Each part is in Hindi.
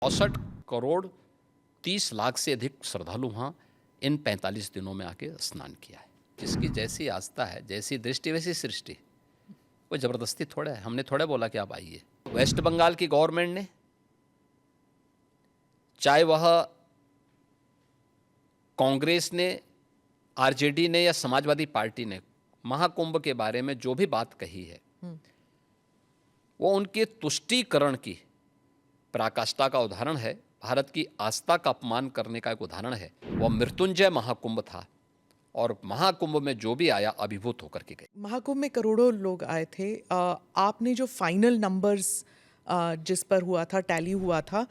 64 करोड़ 30 लाख से अधिक श्रद्धालु वहाँ इन 45 दिनों में आके स्नान किया है। जिसकी जैसी आस्था है, जैसी दृष्टि वैसी सृष्टि। कोई ज़बरदस्ती थोड़ा है, हमने थोड़ा बोला कि आप आइए। वेस्ट बंगाल की गवर्नमेंट ने, चाहे वह कांग्रेस ने, आरजेडी ने या समाजवादी पार्टी ने, महाकुंभ के बारे में जो भी बात कही है वो उनके तुष्टीकरण की पराकाष्ठा का उदाहरण है, भारत की आस्था का अपमान करने का एक उदाहरण है। वह मृत्युंजय महाकुंभ था और महाकुंभ में जो भी आया अभिभूत होकर के गए। महाकुंभ में करोड़ों लोग आए थे। आपने जो फाइनल नंबर्स जिस पर हुआ था, टैली हुआ था,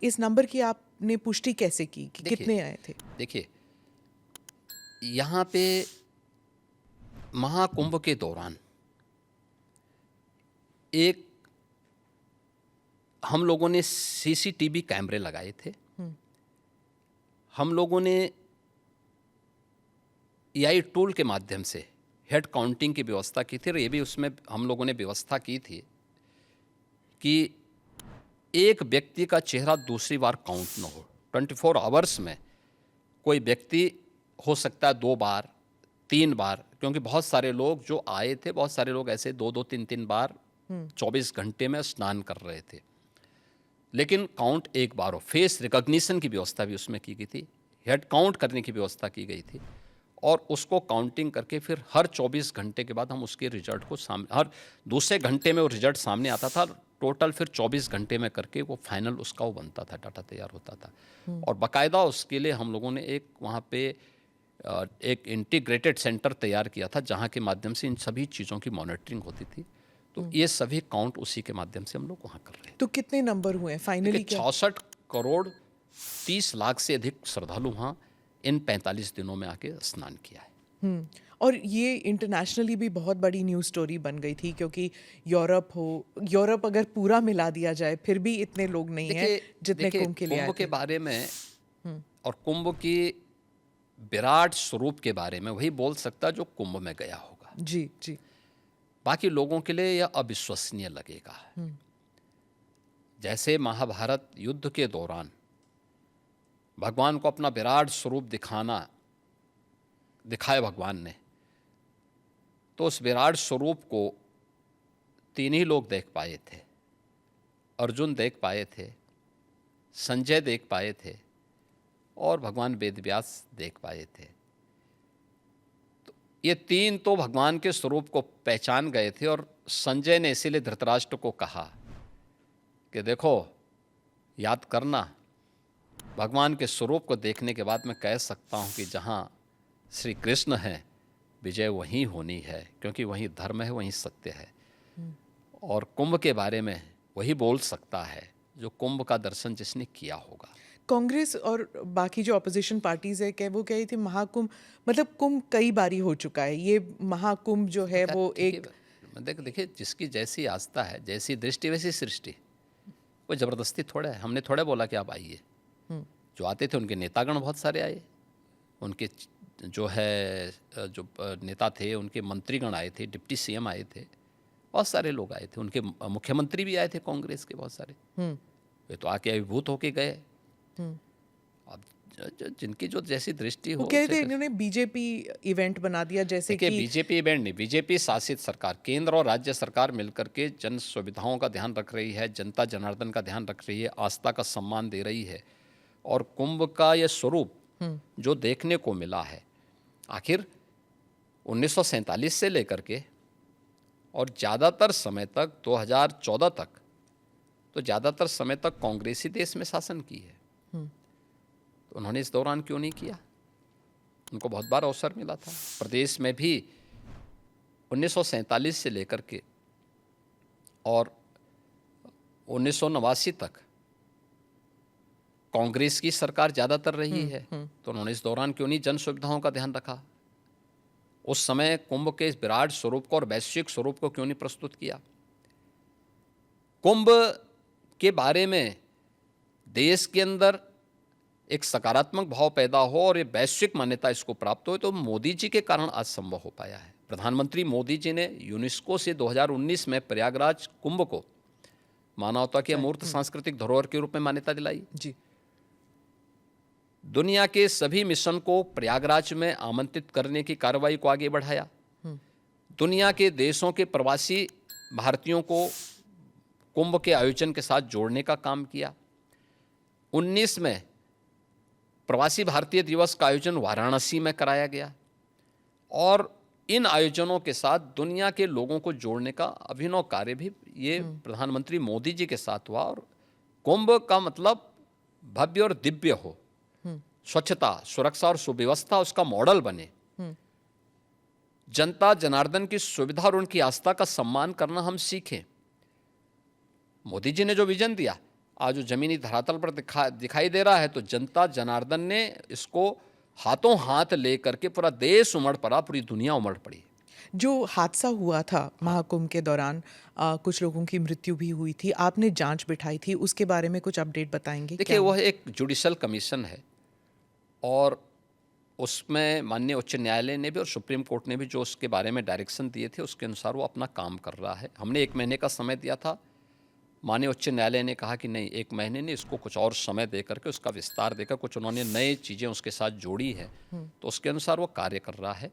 इस नंबर की आपने पुष्टि कैसे की कि कितने आए थे? देखिए, यहाँ पे महाकुंभ के दौरान एक हम लोगों ने सीसीटीवी कैमरे लगाए थे। हम लोगों ने एआई टूल के माध्यम से हेड काउंटिंग की व्यवस्था की थी और ये भी उसमें हम लोगों ने व्यवस्था की थी कि एक व्यक्ति का चेहरा दूसरी बार काउंट न हो। 24 आवर्स में कोई व्यक्ति हो सकता है 2 बार 3 बार, क्योंकि बहुत सारे लोग जो आए थे, बहुत सारे लोग ऐसे 2-2 3-3 बार 24 घंटे में स्नान कर रहे थे, लेकिन काउंट एक बार हो। फेस रिकॉग्निशन की व्यवस्था भी उसमें की गई थी, हेड काउंट करने की व्यवस्था की गई थी और उसको काउंटिंग करके फिर हर 24 घंटे के बाद हम उसके रिजल्ट को सामने, हर दूसरे घंटे में वो रिजल्ट सामने आता था। टोटल फिर 24 घंटे में करके वो फाइनल उसका वो बनता था, डाटा तैयार होता था। और बाकायदा उसके लिए हम लोगों ने एक वहाँ पे एक इंटीग्रेटेड सेंटर तैयार किया था जहाँ के माध्यम से इन सभी चीज़ों की मॉनिटरिंग होती थी। तो ये सभी काउंट उसी के माध्यम से हम लोग वहाँ कर रहे हैं। तो कितने नंबर हुए फाइनली? 66 करोड़ 30 लाख से अधिक श्रद्धालु वहाँ इन 45 दिनों में आके स्नान किया है। और ये इंटरनेशनली भी बहुत बड़ी न्यूज़ स्टोरी बन गई थी, क्योंकि यूरोप अगर पूरा मिला दिया जाए फिर भी इतने लोग नहीं हैं जितने कुंभ के लिए आए थे। कुंभ के बारे में और कुंभ की विराट स्वरूप के बारे में वही बोल सकता जो कुंभ में गया होगा। जी जी। बाकी लोगों के लिए यह अविश्वसनीय लगेगा। जैसे महाभारत युद्ध के दौरान भगवान को अपना विराट स्वरूप दिखाया भगवान ने, तो उस विराट स्वरूप को 3 ही लोग देख पाए थे। अर्जुन देख पाए थे, संजय देख पाए थे और भगवान वेदव्यास देख पाए थे। तो ये 3 तो भगवान के स्वरूप को पहचान गए थे और संजय ने इसीलिए धृतराष्ट्र को कहा कि देखो, याद करना, भगवान के स्वरूप को देखने के बाद मैं कह सकता हूँ कि जहाँ श्री कृष्ण हैं विजय वहीं होनी है, क्योंकि वहीं धर्म है, वहीं सत्य है। और कुंभ के बारे में वही बोल सकता है जो कुंभ का दर्शन जिसने किया होगा। कांग्रेस और बाकी जो अपोजिशन पार्टीज है, वो कह रही थी महाकुंभ, मतलब कुंभ कई बारी हो चुका है, ये महाकुंभ जो है वो एक देखिए, जिसकी जैसी आस्था है, जैसी दृष्टि वैसी सृष्टि। कोई ज़बरदस्ती थोड़ा है, हमने थोड़ा बोला कि आप आइए। जो आते थे उनके नेतागण बहुत सारे आए, उनके जो नेता थे, उनके मंत्रीगण आए थे, डिप्टी सीएम आए थे, बहुत सारे लोग आए थे, उनके मुख्यमंत्री भी आए थे कांग्रेस के बहुत सारे। वे तो आके अभिभूत होके गए। अब जिनकी जो जैसी दृष्टि हो, कह रहे थे इन्होंने बीजेपी इवेंट बना दिया, जैसे कि बीजेपी इवेंट नहीं, बीजेपी शासित सरकार, केंद्र और राज्य सरकार मिलकर के जन सुविधाओं का ध्यान रख रही है, जनता जनार्दन का ध्यान रख रही है, आस्था का सम्मान दे रही है। और कुंभ का यह स्वरूप जो देखने को मिला है, आखिर 1947 से लेकर के और ज़्यादातर समय तक 2014 तक, तो ज़्यादातर समय तक कांग्रेस ही देश में शासन की है। तो उन्होंने इस दौरान क्यों नहीं किया? उनको बहुत बार अवसर मिला था। प्रदेश में भी 1947 से लेकर के और 1989 तक कांग्रेस की सरकार ज़्यादातर रही है। तो उन्होंने इस दौरान क्यों नहीं जन सुविधाओं का ध्यान रखा? उस समय कुंभ के इस विराट स्वरूप को और वैश्विक स्वरूप को क्यों नहीं प्रस्तुत किया? कुंभ के बारे में देश के अंदर एक सकारात्मक भाव पैदा हो और ये वैश्विक मान्यता इसको प्राप्त हो, तो मोदी जी के कारण आज संभव हो पाया है। प्रधानमंत्री मोदी जी ने यूनेस्को से 2019 में प्रयागराज कुंभ को मानवता की अमूर्त सांस्कृतिक धरोहर के रूप में मान्यता दिलाई। जी। दुनिया के सभी मिशन को प्रयागराज में आमंत्रित करने की कार्रवाई को आगे बढ़ाया। दुनिया के देशों के प्रवासी भारतीयों को कुंभ के आयोजन के साथ जोड़ने का काम किया। 19 में प्रवासी भारतीय दिवस का आयोजन वाराणसी में कराया गया और इन आयोजनों के साथ दुनिया के लोगों को जोड़ने का अभिनव कार्य भी ये प्रधानमंत्री मोदी जी के साथ हुआ। और कुंभ का मतलब भव्य और दिव्य हो, स्वच्छता, सुरक्षा और सुव्यवस्था उसका मॉडल बने, जनता जनार्दन की सुविधा और उनकी आस्था का सम्मान करना हम सीखें। मोदी जी ने जो विजन दिया आज जो जमीनी धरातल पर दिखाई दे रहा है, तो जनता जनार्दन ने इसको हाथों हाथ लेकर के पूरा देश उमड़ पड़ा, पूरी दुनिया उमड़ पड़ी। जो हादसा हुआ था महाकुंभ के दौरान, कुछ लोगों की मृत्यु भी हुई थी, आपने जांच बिठाई थी, उसके बारे में कुछ अपडेट बताएंगे? देखिए, वह एक जुडिशल कमीशन है और उसमें माननीय उच्च न्यायालय ने भी और सुप्रीम कोर्ट ने भी जो उसके बारे में डायरेक्शन दिए थे उसके अनुसार वो अपना काम कर रहा है। हमने 1 महीने का समय दिया था, माननीय उच्च न्यायालय ने कहा कि नहीं, 1 महीने नहीं, इसको कुछ और समय देकर के उसका विस्तार देकर कुछ उन्होंने नई चीज़ें उसके साथ जोड़ी है, तो उसके अनुसार वो कार्य कर रहा है।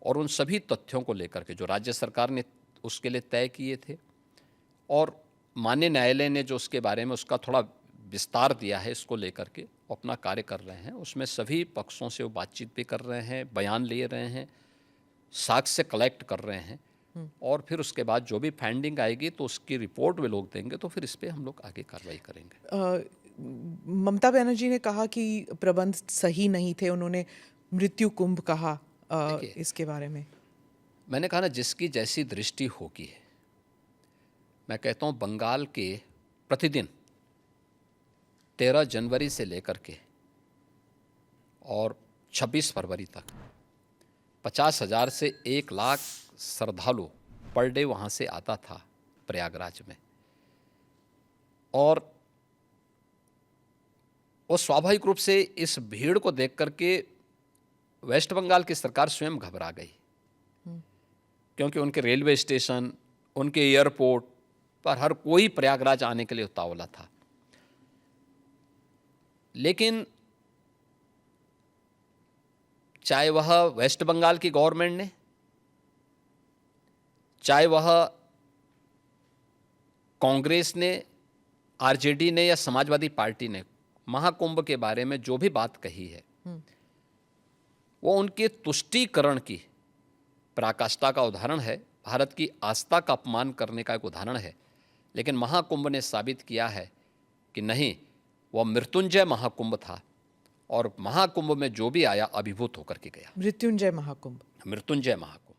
और उन सभी तथ्यों को लेकर के जो राज्य सरकार ने उसके लिए तय किए थे और माननीय न्यायालय ने जो उसके बारे में उसका थोड़ा विस्तार दिया है, इसको लेकर के वो अपना कार्य कर रहे हैं। उसमें सभी पक्षों से वो बातचीत भी कर रहे हैं, बयान ले रहे हैं, साक्ष्य कलेक्ट कर रहे हैं और फिर उसके बाद जो भी फाइंडिंग आएगी तो उसकी रिपोर्ट वे लोग देंगे, तो फिर इस पर हम लोग आगे कार्रवाई करेंगे। ममता बनर्जी ने कहा कि प्रबंध सही नहीं थे, उन्होंने मृत्यु कुंभ कहा, इसके बारे में मैंने कहा ना, जिसकी जैसी दृष्टि होगी है। मैं कहता हूँ बंगाल के प्रतिदिन 13 जनवरी से लेकर के और 26 फरवरी तक 50,000 से 1 लाख श्रद्धालु पर डे वहाँ से आता था प्रयागराज में। और वो स्वाभाविक रूप से इस भीड़ को देख करके वेस्ट बंगाल की सरकार स्वयं घबरा गई, क्योंकि उनके रेलवे स्टेशन, उनके एयरपोर्ट पर हर कोई प्रयागराज आने के लिए उतावला था। लेकिन चाहे वह वेस्ट बंगाल की गवर्नमेंट ने, चाहे वह कांग्रेस ने, आरजेडी ने या समाजवादी पार्टी ने, महाकुंभ के बारे में जो भी बात कही है वो उनके तुष्टीकरण की पराकाष्ठा का उदाहरण है, भारत की आस्था का अपमान करने का एक उदाहरण है। लेकिन महाकुंभ ने साबित किया है कि नहीं, वह मृत्युंजय महाकुंभ था और महाकुंभ में जो भी आया अभिभूत होकर के गया। मृत्युंजय महाकुंभ। मृत्युंजय महाकुंभ।